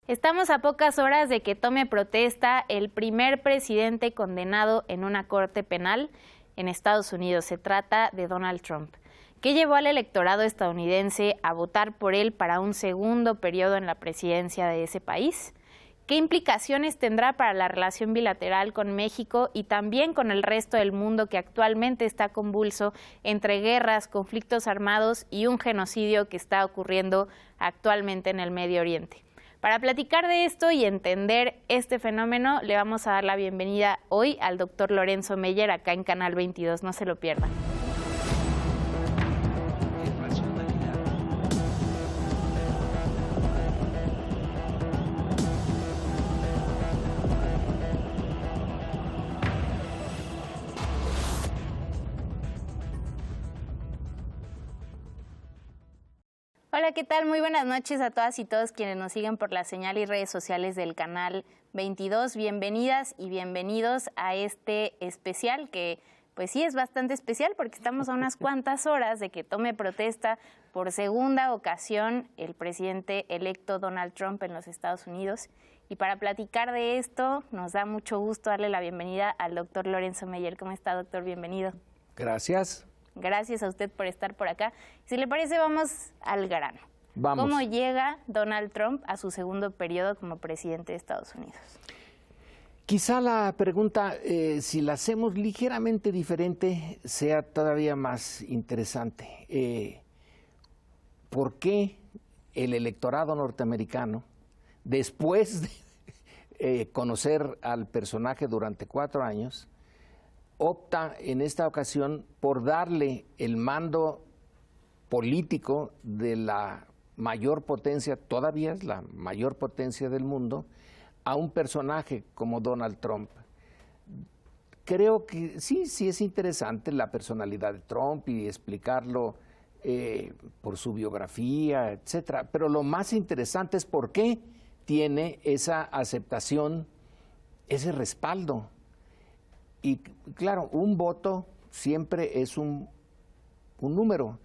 Estamos a pocas horas de que tome protesta el primer presidente condenado en una corte penal en Estados Unidos. Se trata de Donald Trump. ¿Qué llevó al electorado estadounidense a votar por él para un segundo periodo en la presidencia de ese país? ¿Qué implicaciones tendrá para la relación bilateral con México y también con el resto del mundo que actualmente está convulso entre guerras, conflictos armados y un genocidio que está ocurriendo actualmente en el Medio Oriente? Para platicar de esto y entender este fenómeno, le vamos a dar la bienvenida hoy al doctor Lorenzo Meyer, acá en Canal 22. No se lo pierdan. Hola, ¿qué tal? Muy buenas noches a todas y todos quienes nos siguen por la señal y redes sociales del Canal 22. Bienvenidas y bienvenidos a este especial que, pues sí, es bastante especial porque estamos a unas cuantas horas de que tome protesta por segunda ocasión el presidente electo Donald Trump en los Estados Unidos. Y para platicar de esto, nos da mucho gusto darle la bienvenida al doctor Lorenzo Meyer. ¿Cómo está, doctor? Bienvenido. Gracias. Gracias a usted por estar por acá. Si le parece, vamos al grano. Vamos. ¿Cómo llega Donald Trump a su segundo periodo como presidente de Estados Unidos? Quizá la pregunta, si la hacemos ligeramente diferente, sea todavía más interesante. ¿Por qué el electorado norteamericano, después de conocer al personaje durante 4 años, opta en esta ocasión por darle el mando político de la mayor potencia, todavía es la mayor potencia del mundo, a un personaje como Donald Trump? Creo que sí es interesante la personalidad de Trump y explicarlo por su biografía, etcétera, pero lo más interesante es por qué tiene esa aceptación, ese respaldo. Y claro, un voto siempre es un número,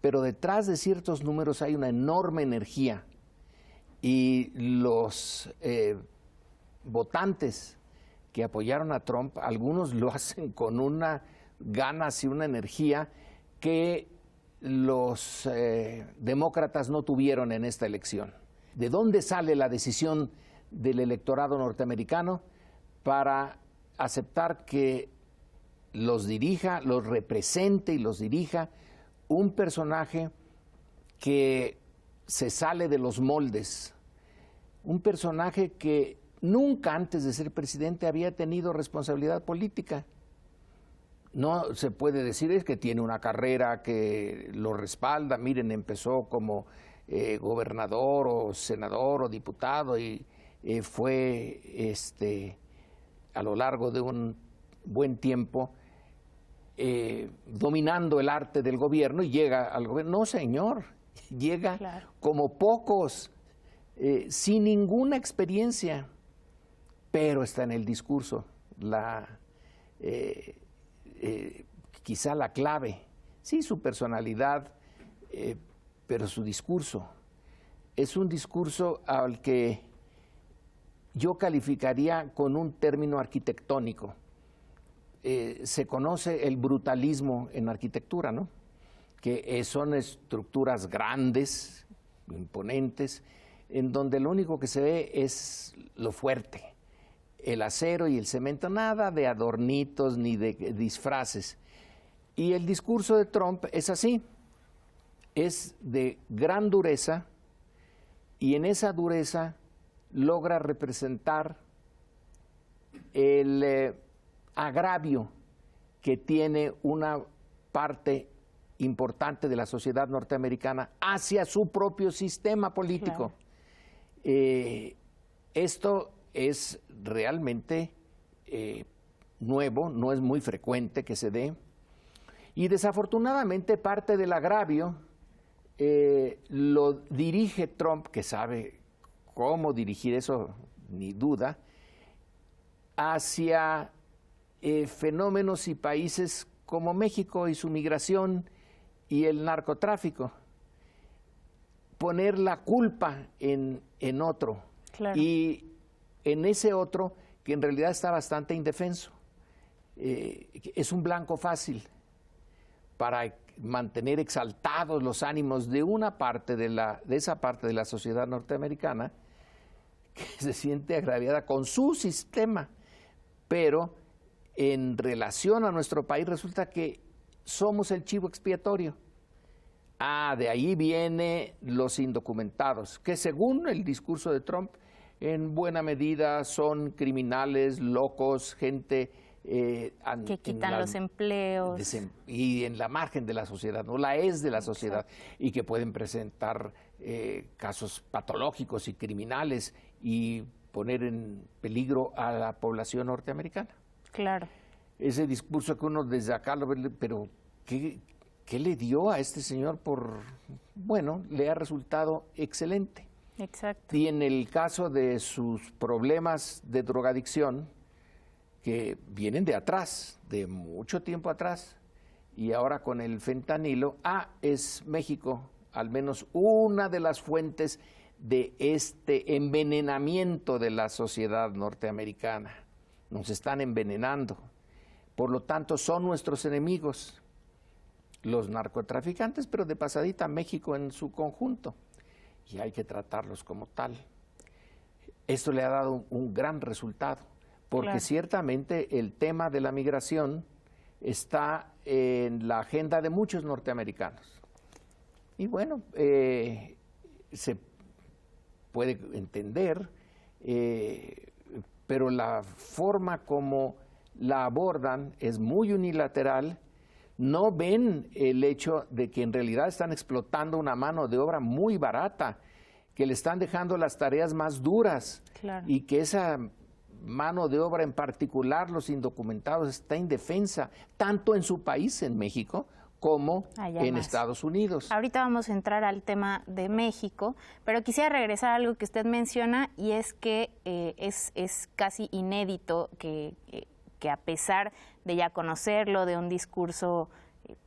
pero detrás de ciertos números hay una enorme energía. Y los votantes que apoyaron a Trump, algunos lo hacen con una ganas y una energía que los demócratas no tuvieron en esta elección. ¿De dónde sale la decisión del electorado norteamericano para aceptar que los dirija, los represente y los dirija un personaje que se sale de los moldes, un personaje que nunca antes de ser presidente había tenido responsabilidad política? No se puede decir es que tiene una carrera que lo respalda. Miren, empezó como gobernador o senador o diputado y fue a lo largo de un buen tiempo dominando el arte del gobierno y llega al gobierno. No, señor, llega Claro. como pocos, sin ninguna experiencia, pero está en el discurso, quizá la clave. Sí, su personalidad, pero su discurso. Es un discurso al que yo calificaría con un término arquitectónico. Se conoce el brutalismo en arquitectura, ¿no? Que son estructuras grandes, imponentes, en donde lo único que se ve es lo fuerte, el acero y el cemento, nada de adornitos ni de disfraces. Y el discurso de Trump es así, es de gran dureza, y en esa dureza logra representar el agravio que tiene una parte importante de la sociedad norteamericana hacia su propio sistema político. Claro. Esto es realmente nuevo, no es muy frecuente que se dé, y desafortunadamente parte del agravio lo dirige Trump, que sabe cómo dirigir eso, ni duda, hacia fenómenos y países como México y su migración y el narcotráfico. Poner la culpa en otro. Claro. Y en ese otro, que en realidad está bastante indefenso, es un blanco fácil para mantener exaltados los ánimos de una parte de esa parte de la sociedad norteamericana que se siente agraviada con su sistema, pero en relación a nuestro país resulta que somos el chivo expiatorio. De ahí vienen los indocumentados, que según el discurso de Trump, en buena medida son criminales, locos, gente que quitan los empleos y en la margen de la sociedad, no la es de la sociedad, y que pueden presentar casos patológicos y criminales y poner en peligro a la población norteamericana. Claro. Ese discurso que uno desde acá lo ve, pero ¿qué le dio a este señor bueno, le ha resultado excelente. Exacto. Y en el caso de sus problemas de drogadicción, que vienen de atrás, de mucho tiempo atrás, y ahora con el fentanilo, es México al menos una de las fuentes de este envenenamiento de la sociedad norteamericana. Nos están envenenando. Por lo tanto, son nuestros enemigos, los narcotraficantes, pero de pasadita México en su conjunto, y hay que tratarlos como tal. Esto le ha dado un gran resultado, porque claro, ciertamente el tema de la migración está en la agenda de muchos norteamericanos. Y bueno, se puede entender, pero la forma como la abordan es muy unilateral. No ven el hecho de que en realidad están explotando una mano de obra muy barata, que le están dejando las tareas más duras, claro, y que esa mano de obra en particular, los indocumentados, está indefensa, tanto en su país, en México, como allá en más. Estados Unidos. Ahorita vamos a entrar al tema de México, pero quisiera regresar a algo que usted menciona, y es que es casi inédito que a pesar de ya conocerlo, de un discurso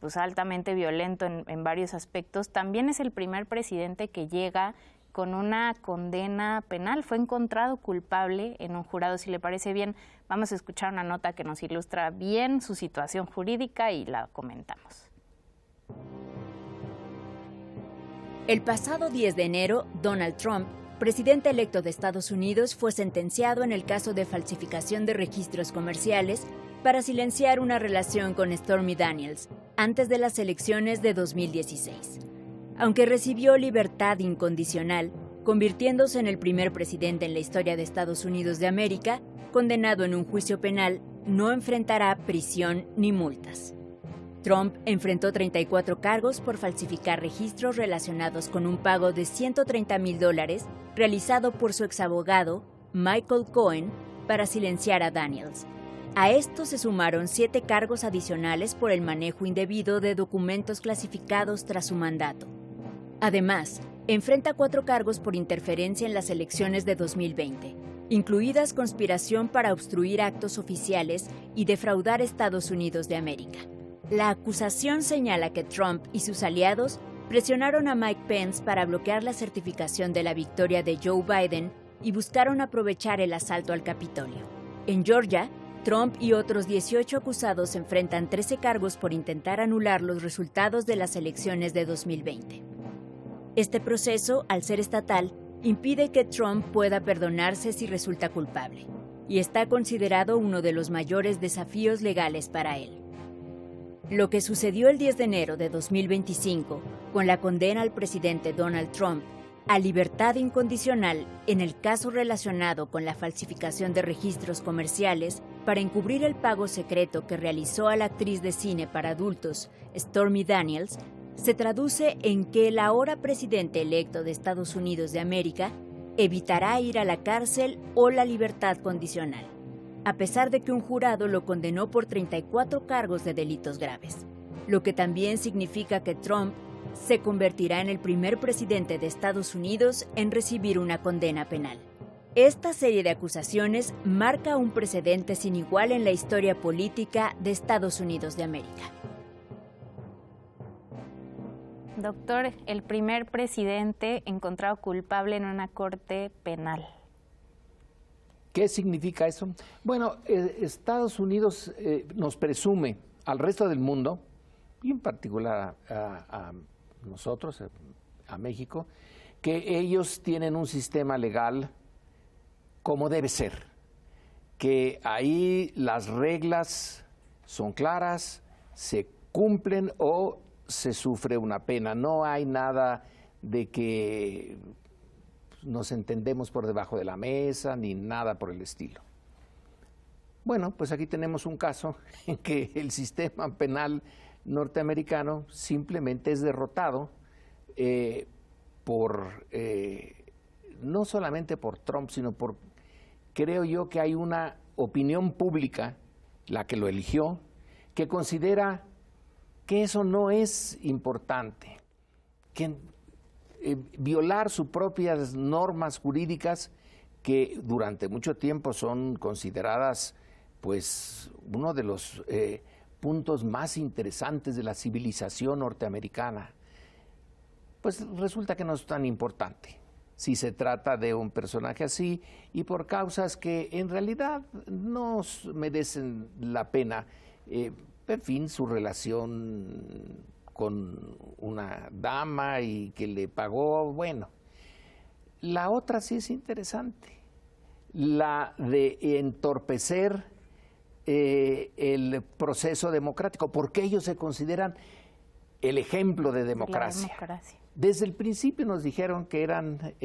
pues altamente violento en varios aspectos, también es el primer presidente que llega con una condena penal. Fue encontrado culpable en un jurado. Si le parece bien, vamos a escuchar una nota que nos ilustra bien su situación jurídica y la comentamos. El pasado 10 de enero, Donald Trump, presidente electo de Estados Unidos, fue sentenciado en el caso de falsificación de registros comerciales para silenciar una relación con Stormy Daniels antes de las elecciones de 2016. Aunque recibió libertad incondicional, convirtiéndose en el primer presidente en la historia de Estados Unidos de América, condenado en un juicio penal, no enfrentará prisión ni multas. Trump enfrentó 34 cargos por falsificar registros relacionados con un pago de $130,000 realizado por su exabogado, Michael Cohen, para silenciar a Daniels. A esto se sumaron 7 cargos adicionales por el manejo indebido de documentos clasificados tras su mandato. Además, enfrenta 4 cargos por interferencia en las elecciones de 2020, incluidas conspiración para obstruir actos oficiales y defraudar a Estados Unidos de América. La acusación señala que Trump y sus aliados presionaron a Mike Pence para bloquear la certificación de la victoria de Joe Biden y buscaron aprovechar el asalto al Capitolio. En Georgia, Trump y otros 18 acusados enfrentan 13 cargos por intentar anular los resultados de las elecciones de 2020. Este proceso, al ser estatal, impide que Trump pueda perdonarse si resulta culpable, y está considerado uno de los mayores desafíos legales para él. Lo que sucedió el 10 de enero de 2025, con la condena al presidente Donald Trump a libertad incondicional en el caso relacionado con la falsificación de registros comerciales para encubrir el pago secreto que realizó a la actriz de cine para adultos, Stormy Daniels, se traduce en que el ahora presidente electo de Estados Unidos de América evitará ir a la cárcel o la libertad condicional, a pesar de que un jurado lo condenó por 34 cargos de delitos graves, lo que también significa que Trump se convertirá en el primer presidente de Estados Unidos en recibir una condena penal. Esta serie de acusaciones marca un precedente sin igual en la historia política de Estados Unidos de América. Doctor, el primer presidente encontrado culpable en una corte penal. ¿Qué significa eso? Bueno, Estados Unidos nos presume al resto del mundo, y en particular a nosotros, a México, que ellos tienen un sistema legal como debe ser, que ahí las reglas son claras, se cumplen o se sufre una pena. No hay nada de que nos entendemos por debajo de la mesa, ni nada por el estilo. Bueno, pues aquí tenemos un caso en que el sistema penal norteamericano simplemente es derrotado no solamente por Trump, sino creo yo que hay una opinión pública, la que lo eligió, que considera que eso no es importante, que violar sus propias normas jurídicas, que durante mucho tiempo son consideradas pues uno de los puntos más interesantes de la civilización norteamericana, pues resulta que no es tan importante si se trata de un personaje así y por causas que en realidad no merecen la pena. En fin, su relación con una dama y que le pagó, bueno. La otra sí es interesante, la de entorpecer el proceso democrático, porque ellos se consideran el ejemplo de democracia. Desde el principio nos dijeron que eran,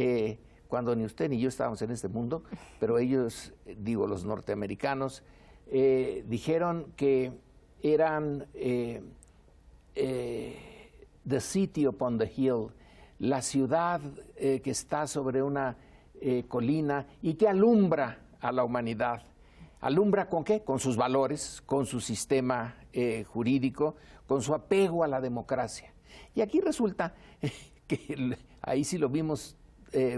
cuando ni usted ni yo estábamos en este mundo, pero ellos, digo los norteamericanos, dijeron que eran the city upon the hill, la ciudad que está sobre una colina y que alumbra a la humanidad. ¿Alumbra con qué? Con sus valores, con su sistema jurídico, con su apego a la democracia. Y aquí resulta que ahí sí lo vimos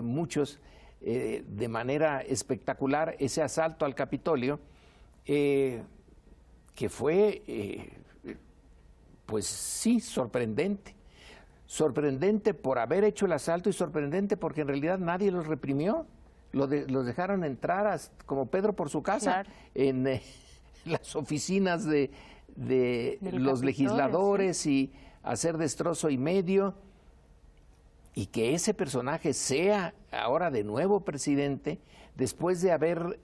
muchos de manera espectacular, ese asalto al Capitolio, que fue, pues sí, sorprendente. Sorprendente por haber hecho el asalto y sorprendente porque en realidad nadie los reprimió. Los dejaron entrar como Pedro por su casa, claro, en las oficinas de los legisladores, sí, y hacer destrozo y medio. Y que ese personaje sea ahora de nuevo presidente, después de haber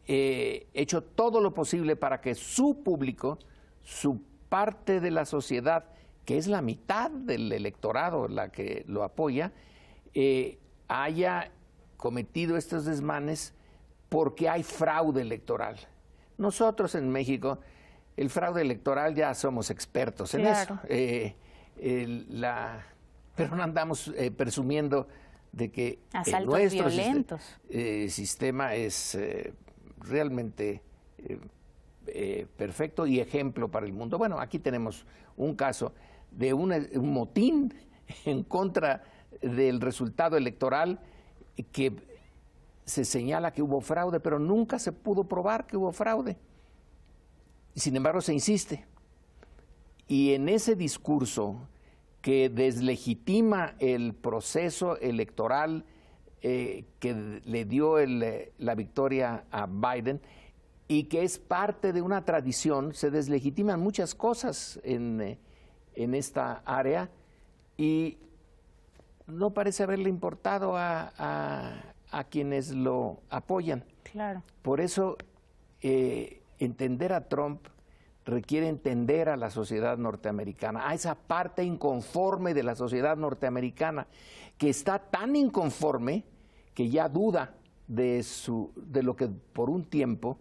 hecho todo lo posible para que su público, su parte de la sociedad, que es la mitad del electorado la que lo apoya, haya cometido estos desmanes porque hay fraude electoral. Nosotros en México, el fraude electoral ya somos expertos en eso. Pero no andamos presumiendo de que nuestro sistema es realmente perfecto y ejemplo para el mundo. Bueno, aquí tenemos un caso de un motín en contra del resultado electoral, que se señala que hubo fraude, pero nunca se pudo probar que hubo fraude. Sin embargo, se insiste. Y en ese discurso que deslegitima el proceso electoral que le dio la victoria a Biden y que es parte de una tradición, se deslegitiman muchas cosas en esta área y no parece haberle importado a quienes lo apoyan. Claro. Por eso entender a Trump requiere entender a la sociedad norteamericana, a esa parte inconforme de la sociedad norteamericana, que está tan inconforme que ya duda de lo que por un tiempo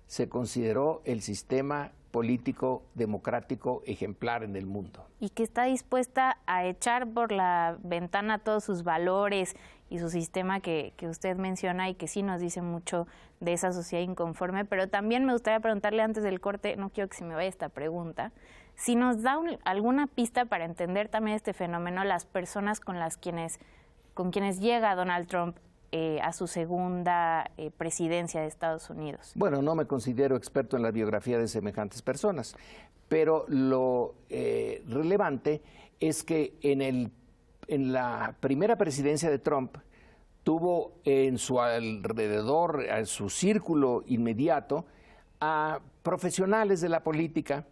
se consideró el sistema político democrático ejemplar en el mundo. Y que está dispuesta a echar por la ventana todos sus valores y su sistema que usted menciona y que sí nos dice mucho de esa sociedad inconforme. Pero también me gustaría preguntarle antes del corte, no quiero que se me vaya esta pregunta, si nos da alguna pista para entender también este fenómeno, las personas con quienes llega Donald Trump a su segunda presidencia de Estados Unidos. Bueno, no me considero experto en la biografía de semejantes personas, pero lo relevante es que en la primera presidencia de Trump tuvo en su alrededor, en su círculo inmediato, a profesionales de la política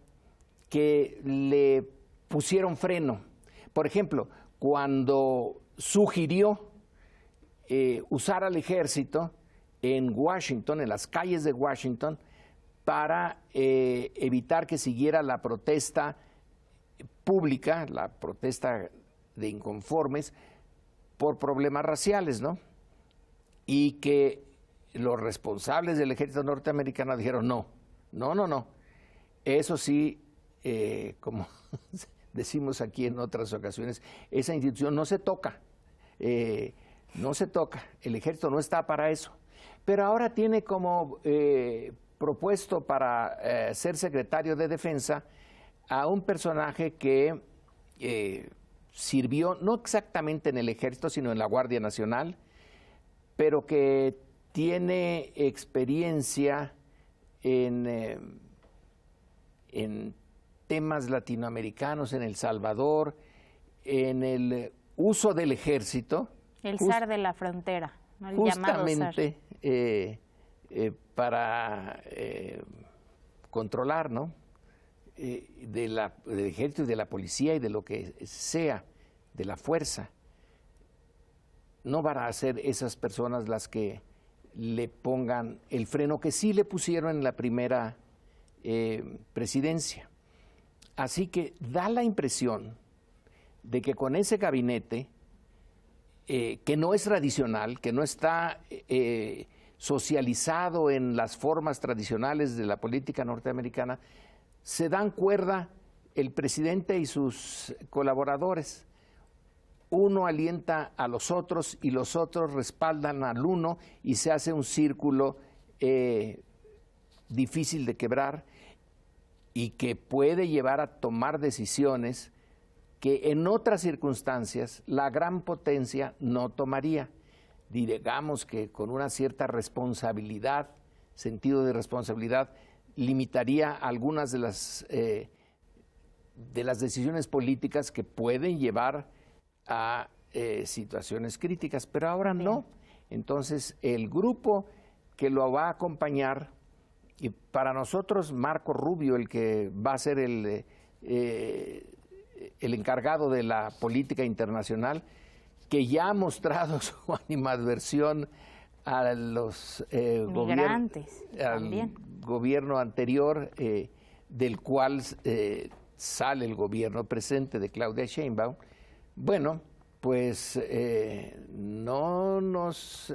que le pusieron freno. Por ejemplo, cuando sugirió usar al ejército en Washington, en las calles de Washington, para evitar que siguiera la protesta pública, la protesta de inconformes por problemas raciales, ¿no? Y que los responsables del ejército norteamericano dijeron no. Eso sí, como decimos aquí en otras ocasiones, esa institución no se toca, el ejército no está para eso. Pero ahora tiene como propuesto para ser secretario de Defensa a un personaje que sirvió no exactamente en el ejército, sino en la Guardia Nacional, pero que tiene experiencia en temas latinoamericanos, en El Salvador, en el uso del ejército. El zar de la frontera, ¿no? El justamente para controlar, ¿no? Del ejército y de la policía y de lo que sea, de la fuerza. No van a ser esas personas las que le pongan el freno que sí le pusieron en la primera presidencia. Así que da la impresión de que con ese gabinete, que no es tradicional, que no está socializado en las formas tradicionales de la política norteamericana, se dan cuerda el presidente y sus colaboradores. Uno alienta a los otros y los otros respaldan al uno y se hace un círculo difícil de quebrar y que puede llevar a tomar decisiones que en otras circunstancias la gran potencia no tomaría. Digamos que con una cierta responsabilidad, sentido de responsabilidad, limitaría algunas de las decisiones políticas que pueden llevar a situaciones críticas, pero ahora no. Entonces, el grupo que lo va a acompañar, y para nosotros Marco Rubio, el que va a ser el encargado de la política internacional, que ya ha mostrado su animadversión a los gobierno anterior, del cual sale el gobierno presente de Claudia Sheinbaum. Bueno, pues no nos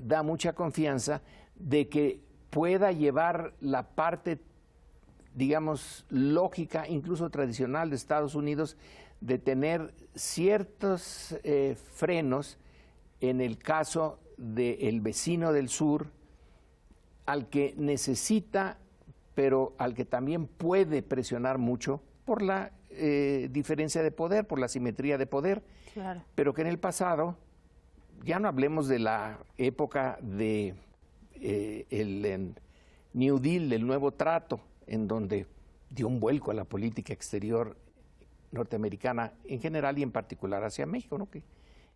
da mucha confianza de que pueda llevar la parte, digamos, lógica, incluso tradicional de Estados Unidos, de tener ciertos frenos en el caso del vecino del sur, al que necesita, pero al que también puede presionar mucho por la diferencia de poder, por la simetría de poder, claro. Pero que en el pasado, ya no hablemos de la época de el New Deal, el nuevo trato, en donde dio un vuelco a la política exterior norteamericana en general y en particular hacia México, ¿no? Que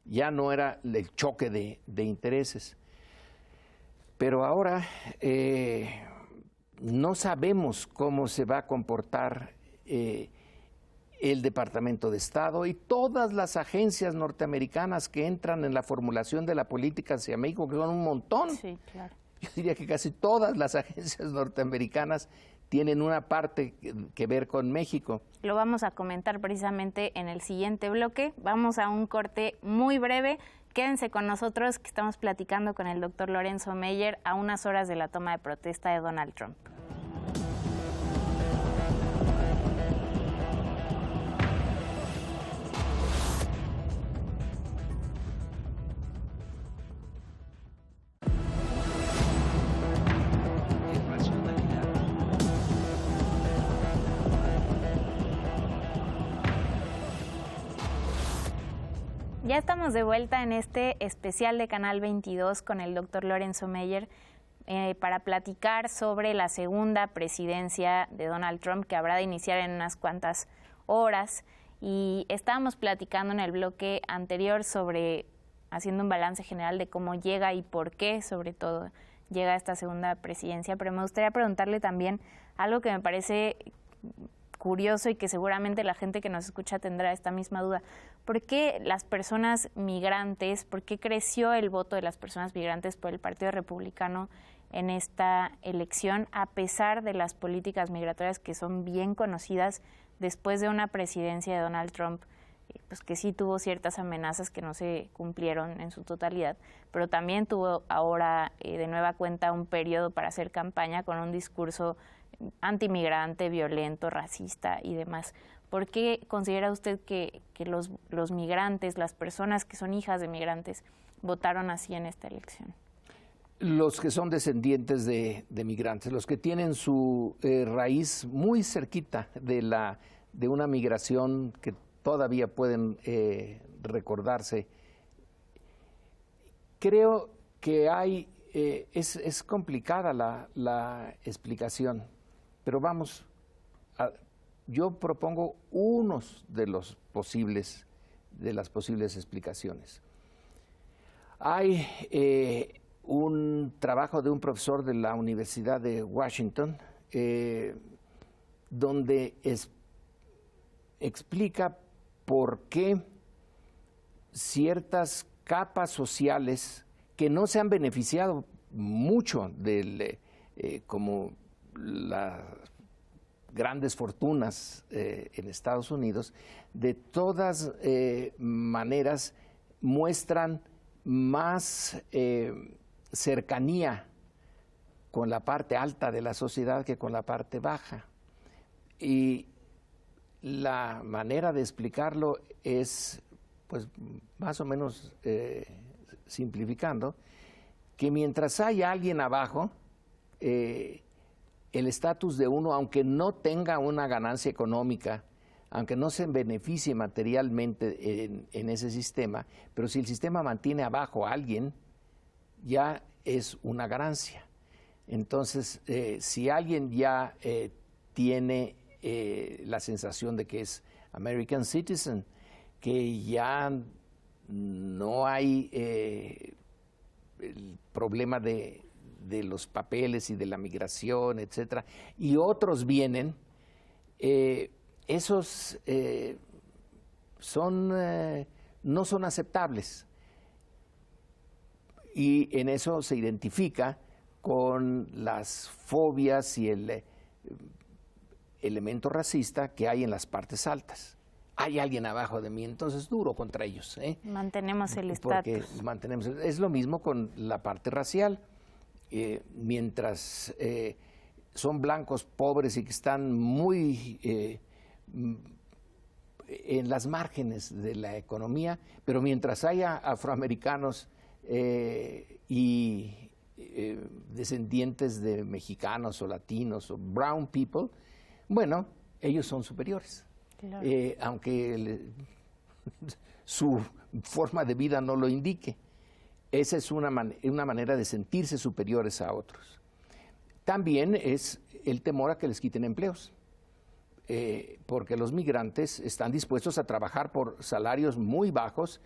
ya no era el choque de intereses. Pero ahora no sabemos cómo se va a comportar el Departamento de Estado y todas las agencias norteamericanas que entran en la formulación de la política hacia México, que son un montón. Sí, claro. Yo diría que casi todas las agencias norteamericanas tienen una parte que ver con México. Lo vamos a comentar precisamente en el siguiente bloque. Vamos a un corte muy breve. Quédense con nosotros, que estamos platicando con el doctor Lorenzo Meyer a unas horas de la toma de protesta de Donald Trump. Ya estamos de vuelta en este especial de Canal 22 con el doctor Lorenzo Meyer para platicar sobre la segunda presidencia de Donald Trump, que habrá de iniciar en unas cuantas horas. Y estábamos platicando en el bloque anterior sobre haciendo un balance general de cómo llega y por qué, sobre todo, llega a esta segunda presidencia. Pero me gustaría preguntarle también algo que me parece curioso y que seguramente la gente que nos escucha tendrá esta misma duda. ¿Por qué las personas migrantes, por qué creció el voto de las personas migrantes por el Partido Republicano en esta elección, a pesar de las políticas migratorias que son bien conocidas después de una presidencia de Donald Trump, pues que sí tuvo ciertas amenazas que no se cumplieron en su totalidad, pero también tuvo ahora de nueva cuenta un periodo para hacer campaña con un discurso antimigrante, violento, racista y demás? ¿Por qué considera usted que los migrantes, las personas que son hijas de migrantes, votaron así en esta elección? Los que son descendientes de migrantes, los que tienen su raíz muy cerquita de una migración que todavía pueden recordarse. Creo que es complicada la explicación, pero yo propongo unos de las posibles explicaciones. Hay un trabajo de un profesor de la Universidad de Washington donde explica por qué ciertas capas sociales que no se han beneficiado mucho como las grandes fortunas en Estados Unidos, de todas maneras muestran más cercanía con la parte alta de la sociedad que con la parte baja. Y la manera de explicarlo es, pues, más o menos simplificando, que mientras hay alguien abajo, el estatus de uno, aunque no tenga una ganancia económica, aunque no se beneficie materialmente en ese sistema, pero si el sistema mantiene abajo a alguien, ya es una ganancia. Entonces, si alguien ya tiene la sensación de que es American Citizen, que ya no hay el problema de los papeles y de la migración, etcétera, y otros vienen, esos no son aceptables, y en eso se identifica con las fobias y el elemento racista que hay en las partes altas. Hay alguien abajo de mí, entonces duro contra ellos. Mantenemos el Porque estatus. Es lo mismo con la parte racial. Mientras son blancos pobres y que están muy en las márgenes de la economía, pero mientras haya afroamericanos y descendientes de mexicanos o latinos o brown people, bueno, ellos son superiores. Claro. Aunque su forma de vida no lo indique. Esa es una manera de sentirse superiores a otros. También es el temor a que les quiten empleos, porque los migrantes están dispuestos a trabajar por salarios muy bajos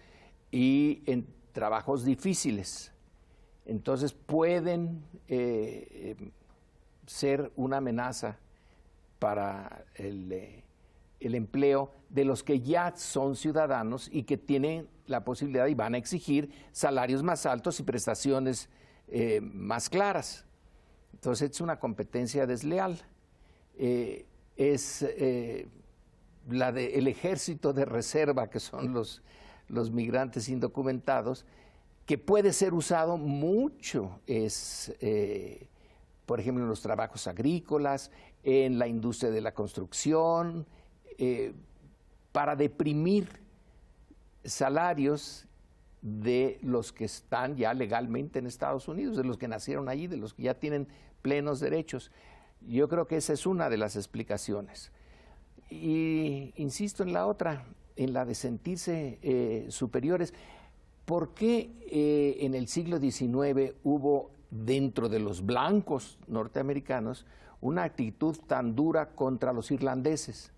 y en trabajos difíciles. Entonces pueden ser una amenaza para el empleo de los que ya son ciudadanos y que tienen la posibilidad y van a exigir salarios más altos y prestaciones más claras. Entonces es una competencia desleal. Es el ejército de reserva, que son los migrantes indocumentados, que puede ser usado mucho, por ejemplo, en los trabajos agrícolas, en la industria de la construcción, para deprimir salarios de los que están ya legalmente en Estados Unidos, de los que nacieron allí, de los que ya tienen plenos derechos. Yo creo que esa es una de las explicaciones. Y insisto en la otra, en la de sentirse superiores. ¿Por qué en el siglo XIX hubo dentro de los blancos norteamericanos una actitud tan dura contra los irlandeses,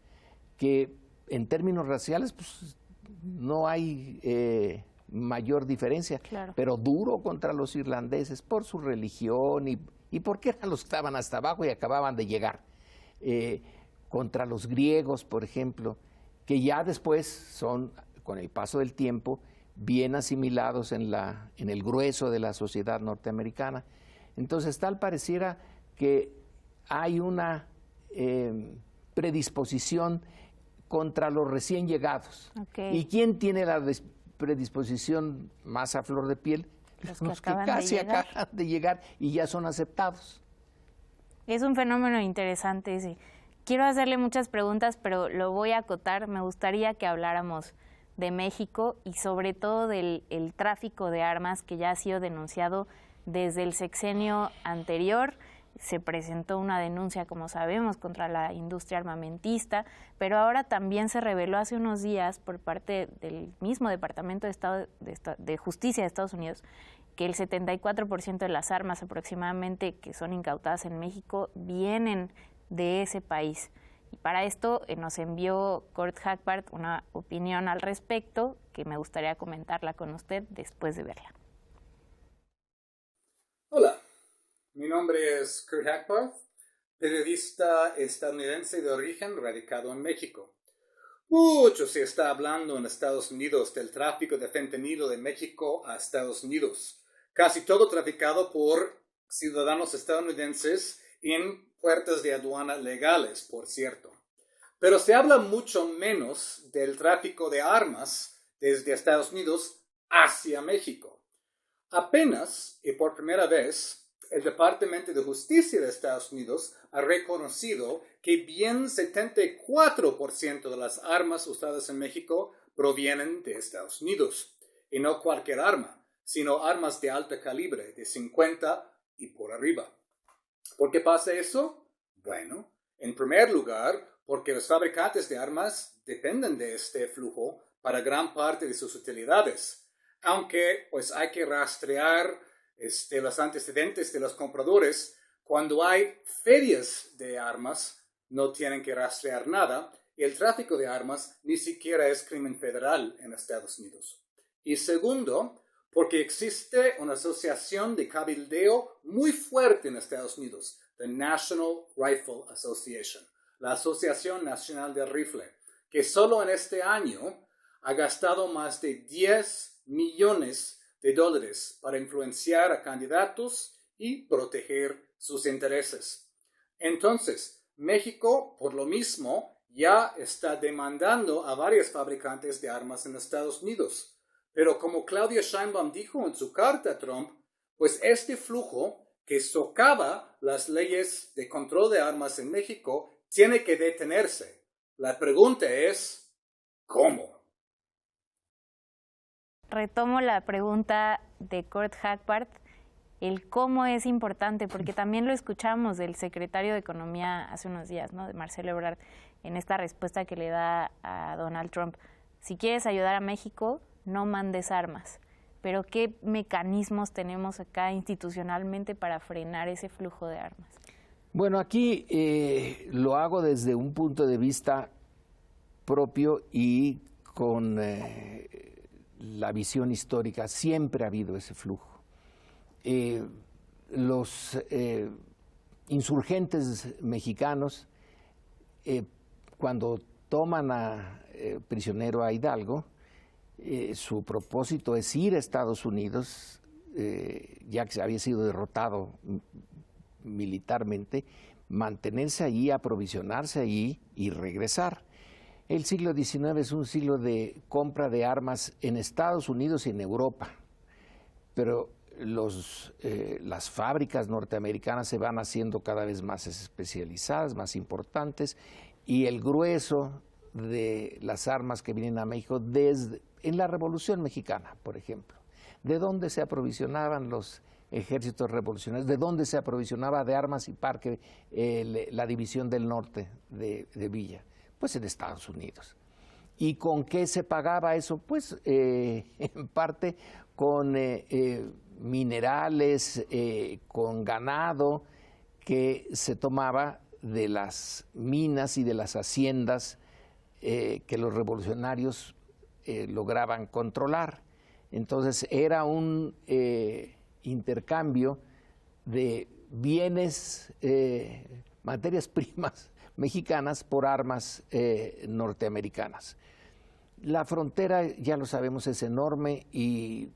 que en términos raciales pues, no hay mayor diferencia, Claro. pero duro contra los irlandeses por su religión y porque eran los que estaban hasta abajo y acababan de llegar. Contra los griegos, por ejemplo, que ya después son, con el paso del tiempo, bien asimilados en el grueso de la sociedad norteamericana. Entonces, tal pareciera que hay una predisposición contra los recién llegados. Okay. ¿Y quién tiene la predisposición más a flor de piel? Los que casi acaban de llegar y ya son aceptados. Es un fenómeno interesante ese. Quiero hacerle muchas preguntas, pero lo voy a acotar. Me gustaría que habláramos de México y sobre todo del tráfico de armas que ya ha sido denunciado desde el sexenio anterior. Se presentó una denuncia, como sabemos, contra la industria armamentista, pero ahora también se reveló hace unos días por parte del mismo Departamento de Justicia de Estados Unidos que el 74% de las armas aproximadamente que son incautadas en México vienen de ese país. Y para esto nos envió Court Hackbart una opinión al respecto que me gustaría comentarla con usted después de verla. Hola, mi nombre es Kurt Hackbart, periodista estadounidense de origen radicado en México. Mucho se está hablando en Estados Unidos del tráfico de fentanilo de México a Estados Unidos, casi todo traficado por ciudadanos estadounidenses en puertas de aduana legales, por cierto. Pero se habla mucho menos del tráfico de armas desde Estados Unidos hacia México. Apenas, y por primera vez, el Departamento de Justicia de Estados Unidos ha reconocido que bien 74% de las armas usadas en México provienen de Estados Unidos. Y no cualquier arma, sino armas de alto calibre, de 50 y por arriba. ¿Por qué pasa eso? Bueno, en primer lugar, porque los fabricantes de armas dependen de este flujo para gran parte de sus utilidades. Aunque pues hay que rastrear los antecedentes de los compradores. Cuando hay ferias de armas, no tienen que rastrear nada. Y el tráfico de armas ni siquiera es crimen federal en Estados Unidos. Y segundo, porque existe una asociación de cabildeo muy fuerte en Estados Unidos, the National Rifle Association, la Asociación Nacional del Rifle, que solo en este año ha gastado más de 10 millones de dólares para influenciar a candidatos y proteger sus intereses. Entonces, México, por lo mismo, ya está demandando a varios fabricantes de armas en Estados Unidos. Pero como Claudia Sheinbaum dijo en su carta a Trump, pues este flujo que socava las leyes de control de armas en México tiene que detenerse. La pregunta es, ¿cómo? Retomo la pregunta de Court Hackbart. El cómo es importante, porque también lo escuchamos del secretario de Economía hace unos días, ¿no? De Marcelo Ebrard, en esta respuesta que le da a Donald Trump. Si quieres ayudar a México, no mandes armas. Pero ¿qué mecanismos tenemos acá institucionalmente para frenar ese flujo de armas? Bueno, aquí lo hago desde un punto de vista propio y con la visión histórica. Siempre ha habido ese flujo. Los insurgentes mexicanos, cuando toman prisionero a Hidalgo, su propósito es ir a Estados Unidos, ya que había sido derrotado militarmente, mantenerse allí, aprovisionarse allí y regresar. El siglo XIX es un siglo de compra de armas en Estados Unidos y en Europa, pero las fábricas norteamericanas se van haciendo cada vez más especializadas, más importantes, y el grueso de las armas que vienen a México en la Revolución Mexicana, por ejemplo. ¿De dónde se aprovisionaban los ejércitos revolucionarios? ¿De dónde se aprovisionaba de armas y parque la División del Norte de Villa? Pues en Estados Unidos. ¿Y con qué se pagaba eso? Pues en parte con minerales, con ganado que se tomaba de las minas y de las haciendas que los revolucionarios lograban controlar. Entonces era un intercambio de bienes, materias primas mexicanas por armas norteamericanas. La frontera, ya lo sabemos, es enorme y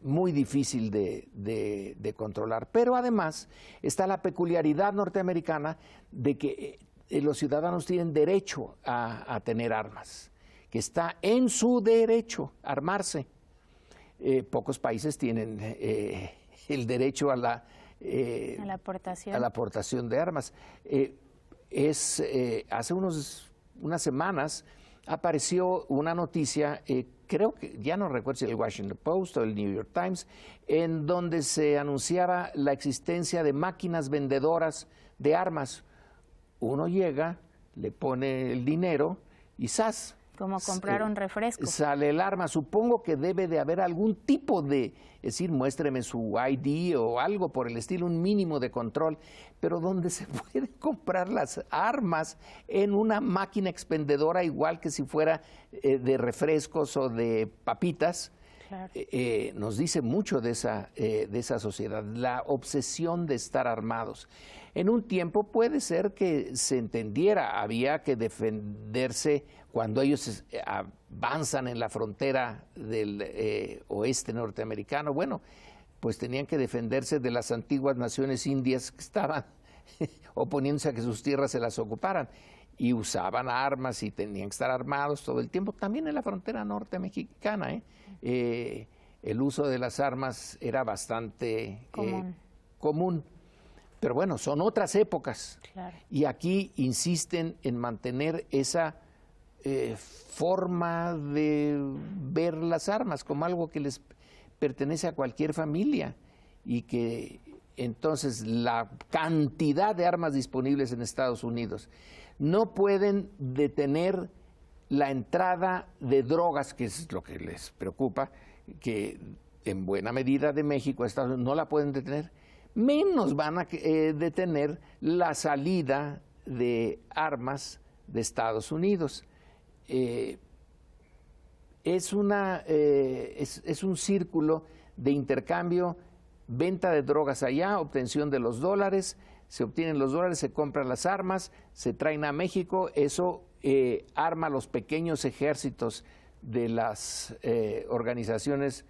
muy difícil de controlar, pero además está la peculiaridad norteamericana de que los ciudadanos tienen derecho a tener armas, que está en su derecho a armarse. Pocos países tienen el derecho a la aportación de armas. Hace unas semanas apareció una noticia, creo que ya no recuerdo si el Washington Post o el New York Times, en donde se anunciaba la existencia de máquinas vendedoras de armas. Uno llega, le pone el dinero y ¡zas! Como comprar un refresco. Sale el arma. Supongo que debe de haber algún tipo de, es decir, muéstreme su ID o algo por el estilo, un mínimo de control, pero donde se pueden comprar las armas en una máquina expendedora igual que si fuera de refrescos o de papitas. Claro. Nos dice mucho de esa sociedad, la obsesión de estar armados. En un tiempo puede ser que se entendiera, había que defenderse cuando ellos avanzan en la frontera del oeste norteamericano. Bueno, pues tenían que defenderse de las antiguas naciones indias que estaban oponiéndose a que sus tierras se las ocuparan. Y usaban armas y tenían que estar armados todo el tiempo. También en la frontera norte mexicana, el uso de las armas era bastante común. Pero bueno, son otras épocas. Claro. Y aquí insisten en mantener esa forma de ver las armas como algo que les pertenece a cualquier familia y que entonces la cantidad de armas disponibles en Estados Unidos no pueden detener la entrada de drogas, que es lo que les preocupa, que en buena medida de México a Estados Unidos no la pueden detener, menos van a detener la salida de armas de Estados Unidos. Es un círculo de intercambio, venta de drogas allá, obtención de los dólares, se obtienen los dólares, se compran las armas, se traen a México, eso arma los pequeños ejércitos de las organizaciones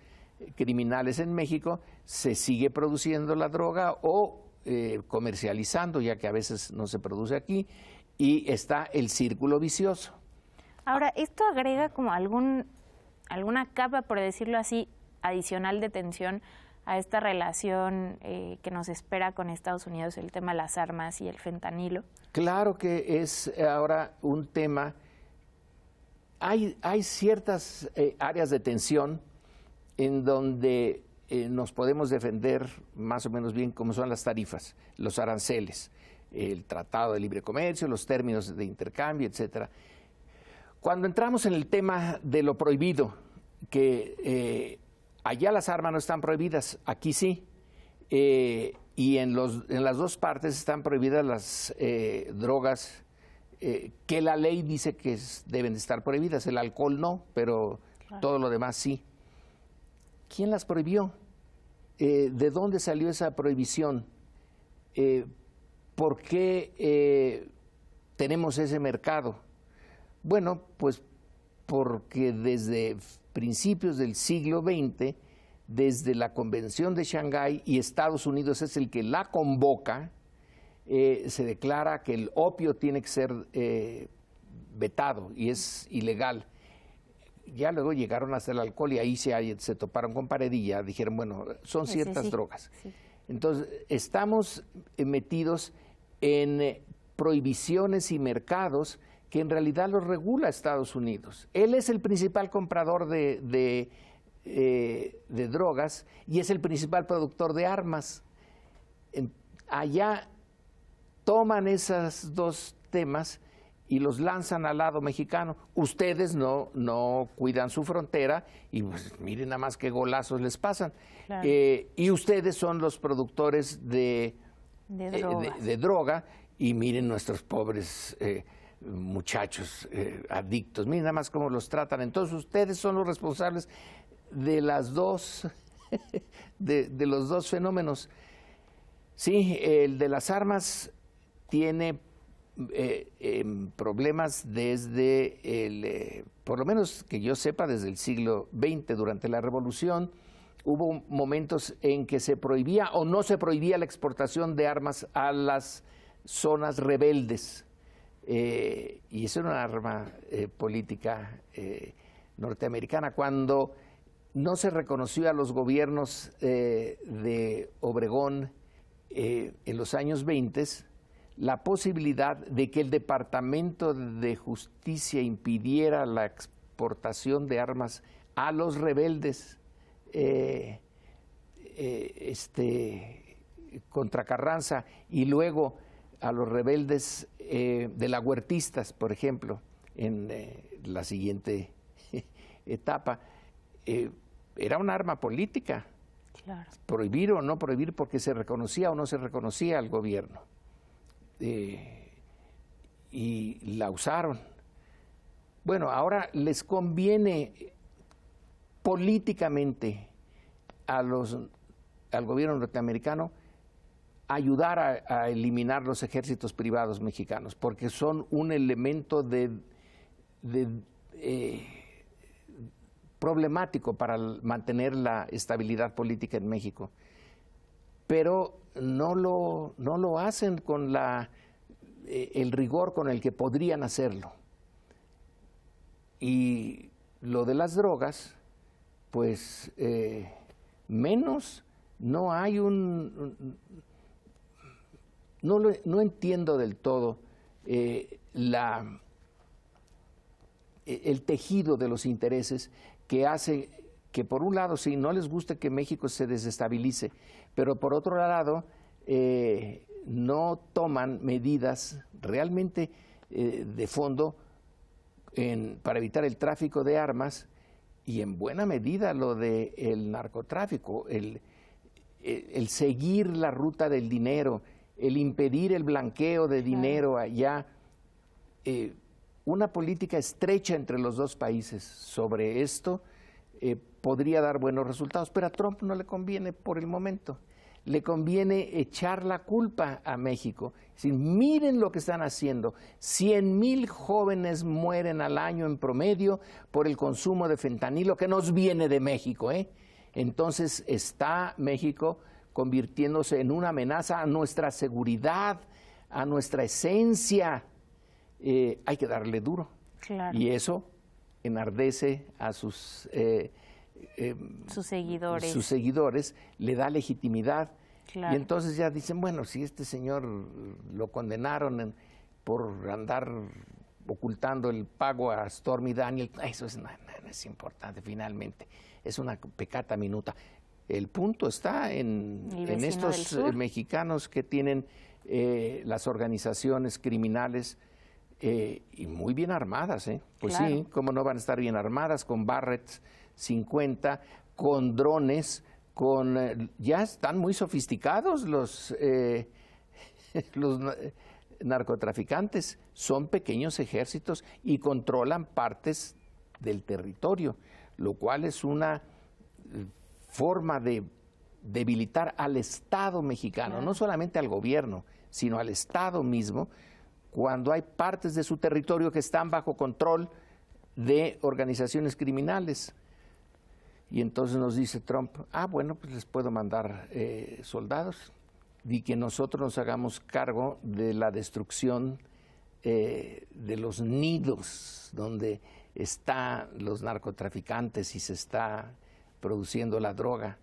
criminales en México, se sigue produciendo la droga o comercializando, ya que a veces no se produce aquí, y está el círculo vicioso. Ahora, ¿esto agrega como alguna capa, por decirlo así, adicional de tensión a esta relación que nos espera con Estados Unidos, el tema de las armas y el fentanilo? Claro que es ahora un tema. Hay ciertas áreas de tensión en donde nos podemos defender más o menos bien, como son las tarifas, los aranceles, el Tratado de Libre Comercio, los términos de intercambio, etcétera. Cuando entramos en el tema de lo prohibido, que allá las armas no están prohibidas, aquí sí, y en las dos partes están prohibidas las drogas que la ley dice que deben de estar prohibidas, el alcohol no, pero claro, todo lo demás sí. ¿Quién las prohibió? ¿De dónde salió esa prohibición? ¿Por qué tenemos ese mercado? Bueno, pues porque desde principios del siglo XX, desde la Convención de Shanghái, y Estados Unidos es el que la convoca, se declara que el opio tiene que ser vetado y es ilegal. Ya luego llegaron hasta el alcohol y ahí se toparon con pared y ya dijeron, bueno, son ciertas drogas. Sí. Entonces, estamos metidos en prohibiciones y mercados que en realidad los regula Estados Unidos. Él es el principal comprador de drogas y es el principal productor de armas. Allá toman esos dos temas y los lanzan al lado mexicano. Ustedes no cuidan su frontera y pues, miren nada más qué golazos les pasan. Claro. Y ustedes son los productores de droga y miren nuestros pobres muchachos adictos, miren nada más cómo los tratan. Entonces ustedes son los responsables. de las dos, de los dos fenómenos. Sí, el de las armas tiene problemas desde por lo menos que yo sepa, desde el siglo XX. Durante la Revolución hubo momentos en que se prohibía o no se prohibía la exportación de armas a las zonas rebeldes. Y eso era una arma política norteamericana. Cuando no se reconoció a los gobiernos de Obregón en los años 20, la posibilidad de que el Departamento de Justicia impidiera la exportación de armas a los rebeldes contra Carranza y luego a los rebeldes de la Huertistas, por ejemplo, en la siguiente etapa, era un arma política. Claro. Prohibir o no prohibir porque se reconocía o no se reconocía al gobierno. Y la usaron. Bueno, ahora les conviene políticamente al gobierno norteamericano ayudar a eliminar los ejércitos privados mexicanos, porque son un elemento problemático para mantener la estabilidad política en México. Pero no lo hacen con el rigor con el que podrían hacerlo. Y lo de las drogas, pues menos, no hay no entiendo del todo el tejido de los intereses que hace que, por un lado, sí, no les guste que México se desestabilice, pero por otro lado no toman medidas realmente de fondo para evitar el tráfico de armas y en buena medida lo del narcotráfico, el seguir la ruta del dinero, el impedir el blanqueo de dinero allá, una política estrecha entre los dos países sobre esto podría dar buenos resultados, pero a Trump no le conviene por el momento. Le conviene echar la culpa a México. Es decir, miren lo que están haciendo. 100,000 jóvenes mueren al año en promedio por el consumo de fentanilo que nos viene de México. Entonces está México convirtiéndose en una amenaza a nuestra seguridad, a nuestra esencia. Hay que darle duro. Claro. Y eso enardece a sus seguidores, le da legitimidad. Claro. Y entonces ya dicen, bueno, si este señor lo condenaron por andar ocultando el pago a Stormy Daniels, eso no es importante finalmente, es una peccata minuta. El punto está en estos mexicanos que tienen las organizaciones criminales y muy bien armadas, Pues claro. Sí, cómo no van a estar bien armadas, con Barretts 50, con drones, ya están muy sofisticados los narcotraficantes, son pequeños ejércitos y controlan partes del territorio, lo cual es una forma de debilitar al Estado mexicano, claro. No solamente al gobierno, sino al Estado mismo, cuando hay partes de su territorio que están bajo control de organizaciones criminales. Y entonces nos dice Trump, bueno, pues les puedo mandar soldados y que nosotros nos hagamos cargo de la destrucción de los nidos donde están los narcotraficantes y se está produciendo la droga.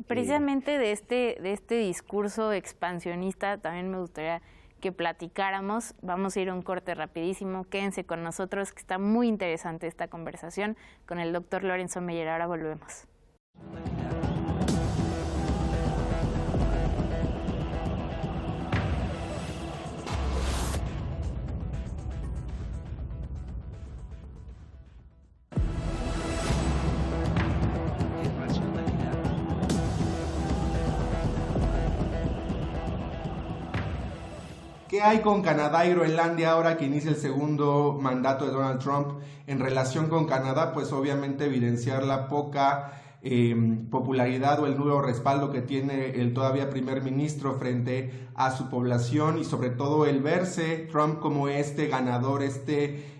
Precisamente de este discurso expansionista también me gustaría que platicáramos. Vamos a ir a un corte rapidísimo. Quédense con nosotros, que está muy interesante esta conversación con el doctor Lorenzo Meyer. Ahora volvemos. ¿Qué hay con Canadá y Groenlandia ahora que inicia el segundo mandato de Donald Trump? En relación con Canadá, pues obviamente evidenciar la poca popularidad o el nulo respaldo que tiene el todavía primer ministro frente a su población, y sobre todo el verse Trump como este ganador,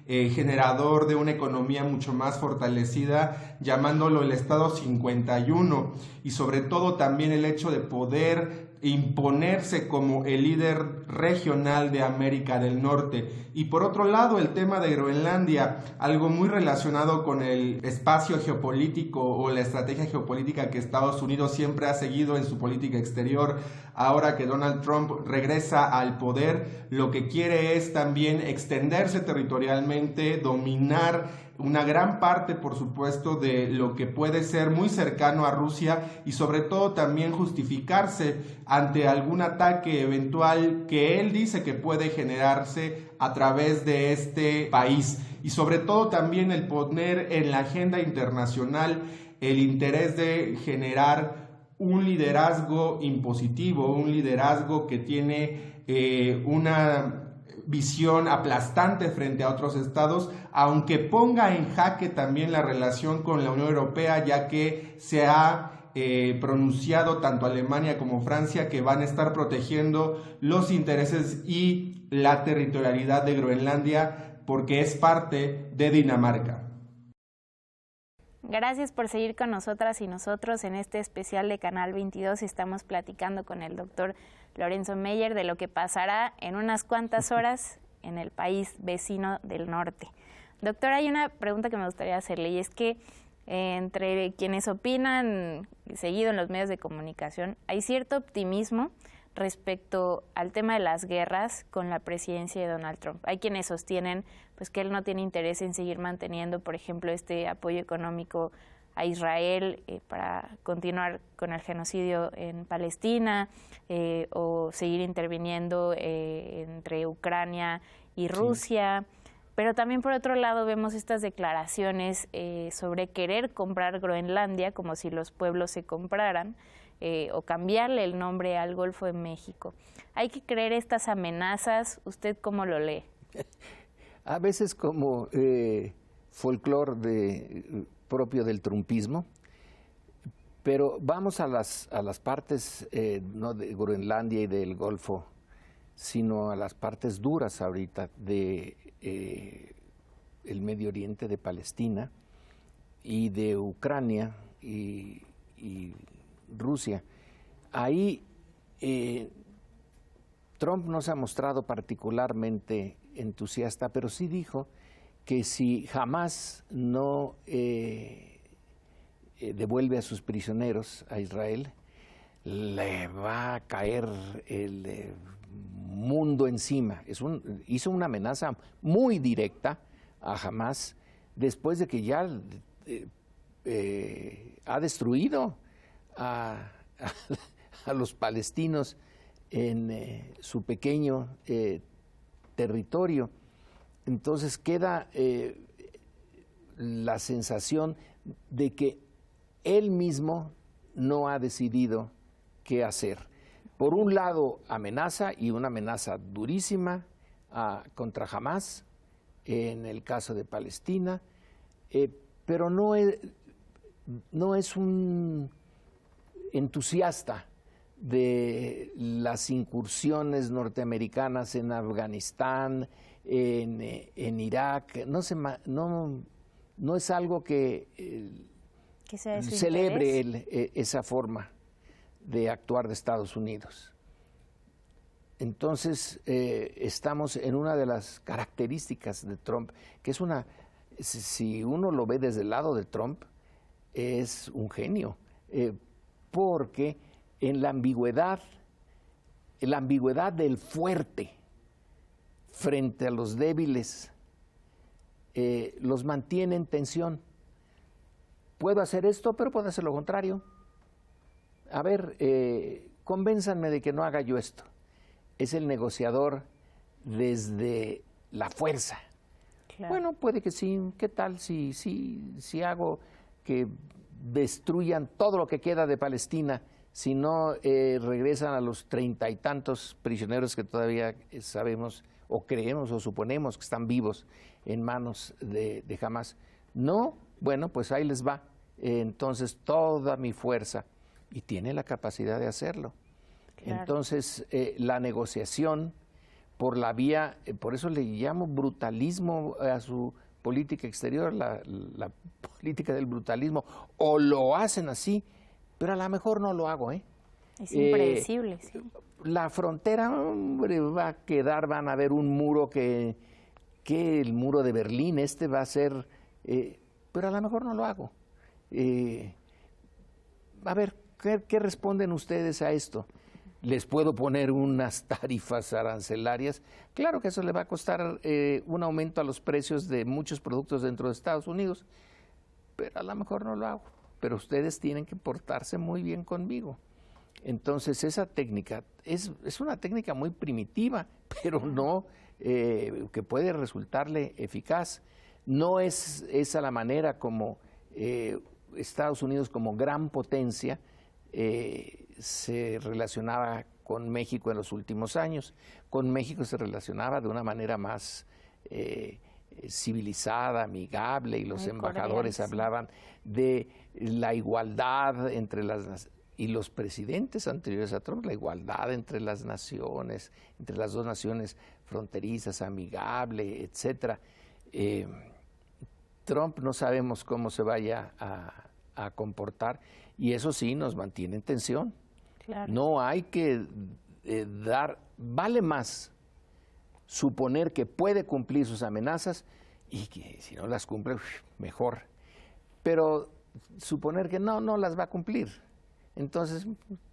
generador de una economía mucho más fortalecida, llamándolo el Estado 51, y sobre todo también el hecho de poder imponerse como el líder regional de América del Norte. Y por otro lado, el tema de Groenlandia, algo muy relacionado con el espacio geopolítico o la estrategia geopolítica que Estados Unidos siempre ha seguido en su política exterior. Ahora que Donald Trump regresa al poder, lo que quiere es también extenderse territorialmente, dominar una gran parte, por supuesto, de lo que puede ser muy cercano a Rusia, y sobre todo también justificarse ante algún ataque eventual que él dice que puede generarse a través de este país. Y sobre todo también el poner en la agenda internacional el interés de generar un liderazgo impositivo, un liderazgo que tiene una visión aplastante frente a otros estados, aunque ponga en jaque también la relación con la Unión Europea, ya que se ha pronunciado tanto Alemania como Francia que van a estar protegiendo los intereses y la territorialidad de Groenlandia porque es parte de Dinamarca. Gracias por seguir con nosotras y nosotros en este especial de Canal 22. Estamos platicando con el doctor Lorenzo Meyer de lo que pasará en unas cuantas horas en el país vecino del norte. Doctor, hay una pregunta que me gustaría hacerle, y es que entre quienes opinan seguido en los medios de comunicación hay cierto optimismo respecto al tema de las guerras con la presidencia de Donald Trump. Hay quienes sostienen pues que él no tiene interés en seguir manteniendo, por ejemplo, este apoyo económico a Israel para continuar con el genocidio en Palestina o seguir interviniendo entre Ucrania y Rusia. Sí. Pero también, por otro lado, vemos estas declaraciones sobre querer comprar Groenlandia, como si los pueblos se compraran, o cambiarle el nombre al Golfo de México. ¿Hay que creer estas amenazas? ¿Usted cómo lo lee? A veces como folclore propio del trumpismo, pero vamos a las partes no de Groenlandia y del Golfo, sino a las partes duras ahorita de el Medio Oriente, de Palestina y de Ucrania y Rusia. Ahí Trump no se ha mostrado particularmente entusiasta, pero sí dijo que si Hamás no devuelve a sus prisioneros a Israel, le va a caer el mundo encima. Hizo una amenaza muy directa a Hamás después de que ya ha destruido a los palestinos en su pequeño territorio. Entonces queda la sensación de que él mismo no ha decidido qué hacer. Por un lado, amenaza, y una amenaza durísima contra Hamás, en el caso de Palestina, pero no es un entusiasta de las incursiones norteamericanas en Afganistán, en Irak. No es algo que celebre esa forma de actuar de Estados Unidos. Entonces, estamos en una de las características de Trump, que es si uno lo ve desde el lado de Trump, es un genio, porque en la ambigüedad del fuerte frente a los débiles, los mantiene en tensión. Puedo hacer esto, pero puedo hacer lo contrario. A ver, convénzanme de que no haga yo esto. Es el negociador desde la fuerza. Claro. Bueno, puede que sí. ¿Qué tal si hago que destruyan todo lo que queda de Palestina si no regresan a los 30 y tantos prisioneros que todavía sabemos o creemos o suponemos que están vivos en manos de Hamás. No, bueno, pues ahí les va. Entonces toda mi fuerza, y tiene la capacidad de hacerlo. Claro. Entonces la negociación por la vía, por eso le llamo brutalismo a su política exterior, la política del brutalismo, o lo hacen así, pero a lo mejor no lo hago, ¿eh? Es impredecible, sí. La frontera, hombre, va a quedar, van a ver un muro que el muro de Berlín, va a ser, pero a lo mejor no lo hago. A ver, ¿qué responden ustedes a esto? ¿Les puedo poner unas tarifas arancelarias? Claro que eso le va a costar un aumento a los precios de muchos productos dentro de Estados Unidos, pero a lo mejor no lo hago. Pero ustedes tienen que portarse muy bien conmigo. Entonces esa técnica es una técnica muy primitiva, pero no que puede resultarle eficaz. No es esa la manera como Estados Unidos, como gran potencia, se relacionaba con México en los últimos años. Con México se relacionaba de una manera más civilizada, amigable, y los muy embajadores cordial, hablaban de la igualdad entre las, y los presidentes anteriores a Trump, la igualdad entre las naciones, entre las dos naciones fronterizas, amigable, etcétera. Trump no sabemos cómo se vaya a comportar, y eso sí nos mantiene en tensión. Claro. No hay que vale más suponer que puede cumplir sus amenazas, y que si no las cumple, mejor. Pero suponer que no las va a cumplir, entonces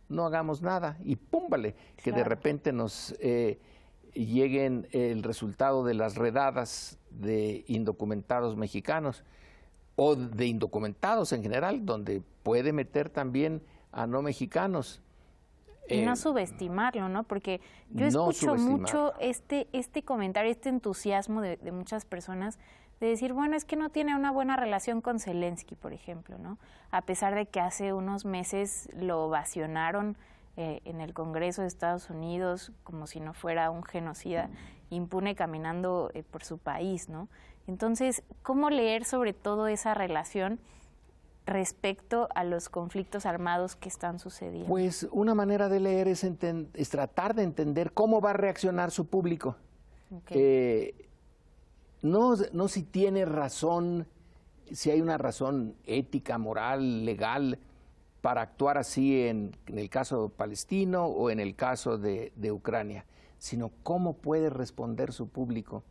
no hagamos nada y púmbale, que claro, de repente nos lleguen el resultado de las redadas de indocumentados mexicanos o de indocumentados en general, donde puede meter también a no mexicanos. Y no subestimarlo, ¿no? Porque yo escucho mucho este comentario, este entusiasmo de muchas personas de decir, bueno, es que no tiene una buena relación con Zelensky, por ejemplo, ¿no? A pesar de que hace unos meses lo ovacionaron en el Congreso de Estados Unidos como si no fuera un genocida impune caminando por su país, ¿no? Entonces, ¿cómo leer sobre todo esa relación respecto a los conflictos armados que están sucediendo? Pues una manera de leer es tratar de entender cómo va a reaccionar su público. Okay. No si tiene razón, si hay una razón ética, moral, legal para actuar así en el caso palestino o en el caso de Ucrania, sino cómo puede responder su público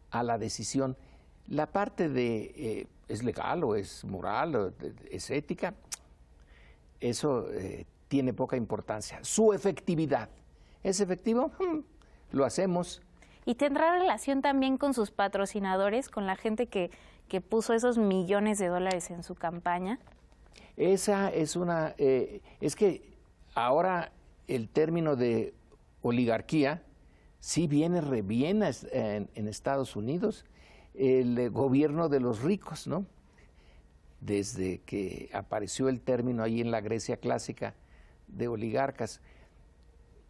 a la decisión. La parte de ¿es legal o es moral o es ética? Eso tiene poca importancia. Su efectividad. ¿Es efectivo? Lo hacemos. ¿Y tendrá relación también con sus patrocinadores, con la gente que puso esos millones de dólares en su campaña? Esa es una... es que ahora el término de oligarquía sí viene re bien en Estados Unidos. El gobierno de los ricos, ¿no? Desde que apareció el término ahí en la Grecia clásica de oligarcas.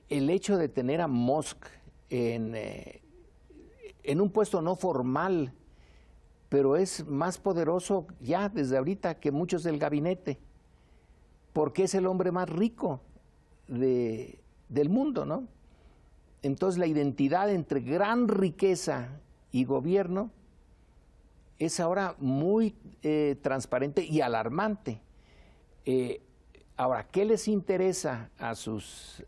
El hecho de tener a Musk en un puesto no formal, pero es más poderoso ya desde ahorita que muchos del gabinete, porque es el hombre más rico del mundo, ¿no? Entonces la identidad entre gran riqueza y gobierno es ahora muy transparente y alarmante. Ahora, ¿qué les interesa a sus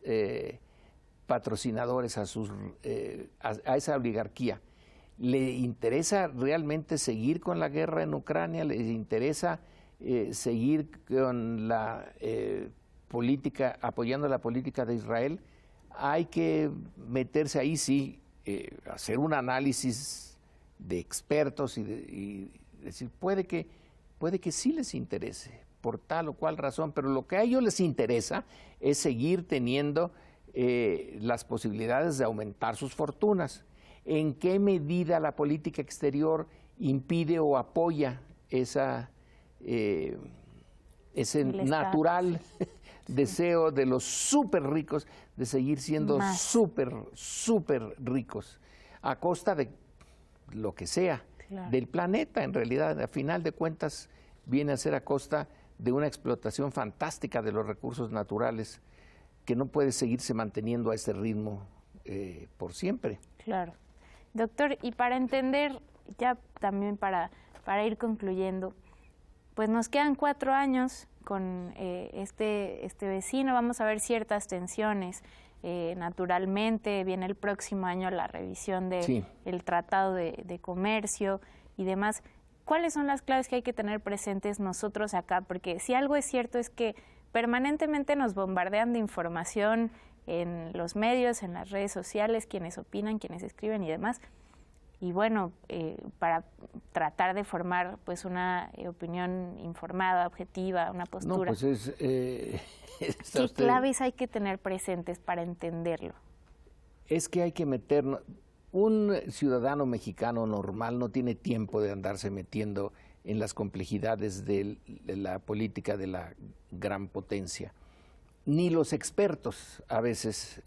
patrocinadores, a esa oligarquía? ¿Le interesa realmente seguir con la guerra en Ucrania? ¿Les interesa seguir con la política, apoyando la política de Israel? Hay que meterse ahí, sí, hacer un análisis de expertos y decir, puede que sí les interese por tal o cual razón, pero lo que a ellos les interesa es seguir teniendo las posibilidades de aumentar sus fortunas. ¿En qué medida la política exterior impide o apoya ese natural, deseo de los súper ricos de seguir siendo súper ricos, a costa de lo que sea, del planeta. En realidad, a final de cuentas, viene a ser a costa de una explotación fantástica de los recursos naturales que no puede seguirse manteniendo a ese ritmo por siempre. Claro. Doctor, y para entender, ya también para ir concluyendo, pues nos quedan 4 años con este vecino, vamos a ver ciertas tensiones. Naturalmente viene el próximo año la revisión del Tratado de Comercio y demás. ¿Cuáles son las claves que hay que tener presentes nosotros acá? Porque si algo es cierto es que permanentemente nos bombardean de información en los medios, en las redes sociales, quienes opinan, quienes escriben y demás. Y bueno, para tratar de formar pues una opinión informada, objetiva, una postura. No, pues ¿Qué claves hay que tener presentes para entenderlo? Es que hay que meternos. Un ciudadano mexicano normal no tiene tiempo de andarse metiendo en las complejidades de la política de la gran potencia. Ni los expertos a veces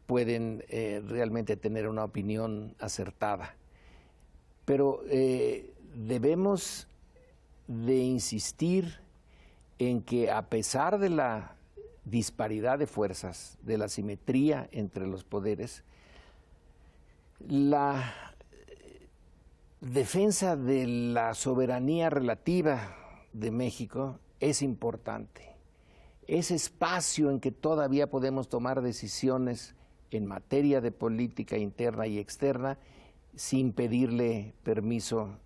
pueden realmente tener una opinión acertada. Pero debemos de insistir en que a pesar de la disparidad de fuerzas, de la asimetría entre los poderes, la defensa de la soberanía relativa de México es importante. Ese espacio en que todavía podemos tomar decisiones en materia de política interna y externa sin pedirle permiso,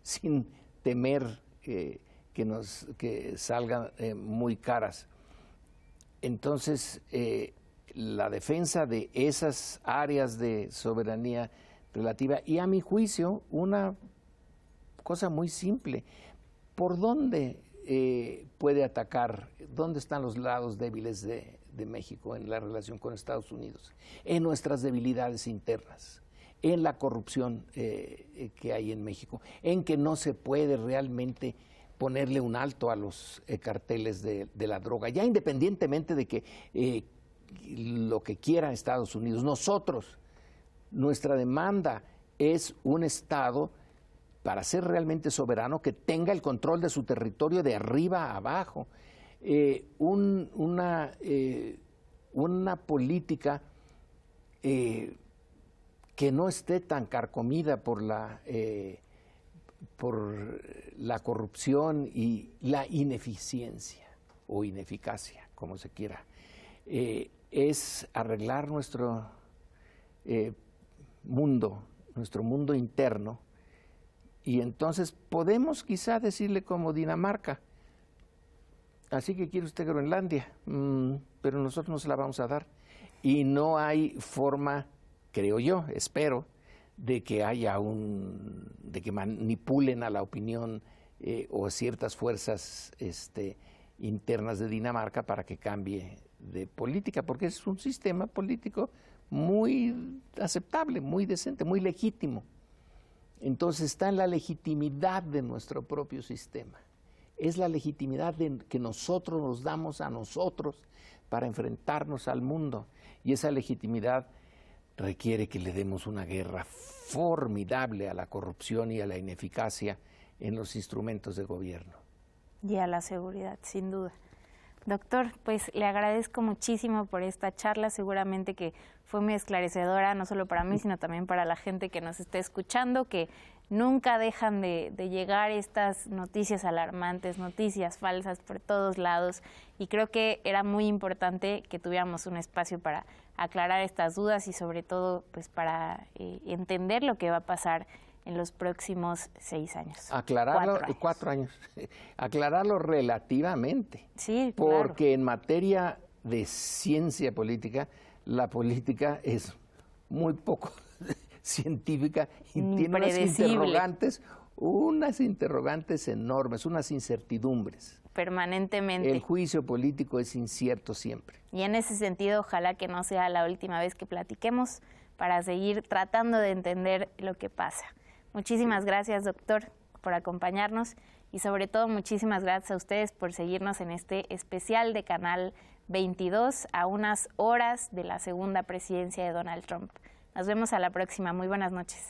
sin temer que salgan muy caras. Entonces, la defensa de esas áreas de soberanía relativa y, a mi juicio, una cosa muy simple, ¿por dónde puede atacar? ¿Dónde están los lados débiles de México en la relación con Estados Unidos? En nuestras debilidades internas, en la corrupción que hay en México, en que no se puede realmente ponerle un alto a los carteles de la droga, ya independientemente de que lo que quiera Estados Unidos. Nosotros, nuestra demanda es un Estado, para ser realmente soberano, que tenga el control de su territorio de arriba a abajo, una política que no esté tan carcomida por la corrupción y la ineficiencia o ineficacia, como se quiera. Es arreglar nuestro mundo interno, y entonces podemos quizá decirle como Dinamarca: así que quiere usted Groenlandia, pero nosotros no se la vamos a dar. Y no hay forma, creo yo, espero, de que haya de que manipulen a la opinión o ciertas fuerzas internas de Dinamarca para que cambie de política, porque es un sistema político muy aceptable, muy decente, muy legítimo. Entonces está en la legitimidad de nuestro propio sistema. Es la legitimidad que nosotros nos damos a nosotros para enfrentarnos al mundo. Y esa legitimidad requiere que le demos una guerra formidable a la corrupción y a la ineficacia en los instrumentos de gobierno. Y a la seguridad, sin duda. Doctor, pues le agradezco muchísimo por esta charla, seguramente que fue muy esclarecedora, no solo para mí, sino también para la gente que nos esté escuchando, que nunca dejan de llegar estas noticias alarmantes, noticias falsas por todos lados, y creo que era muy importante que tuviéramos un espacio para aclarar estas dudas y sobre todo pues para entender lo que va a pasar en los próximos 6 años. Aclararlo, 4 años. Aclararlo relativamente. Sí, porque claro, en materia de ciencia política, la política es muy poco científica y tiene unas interrogantes enormes, unas incertidumbres. Permanentemente. El juicio político es incierto siempre. Y en ese sentido, ojalá que no sea la última vez que platiquemos para seguir tratando de entender lo que pasa. Muchísimas gracias, doctor, por acompañarnos y sobre todo muchísimas gracias a ustedes por seguirnos en este especial de Canal 22 a unas horas de la segunda presidencia de Donald Trump. Nos vemos a la próxima. Muy buenas noches.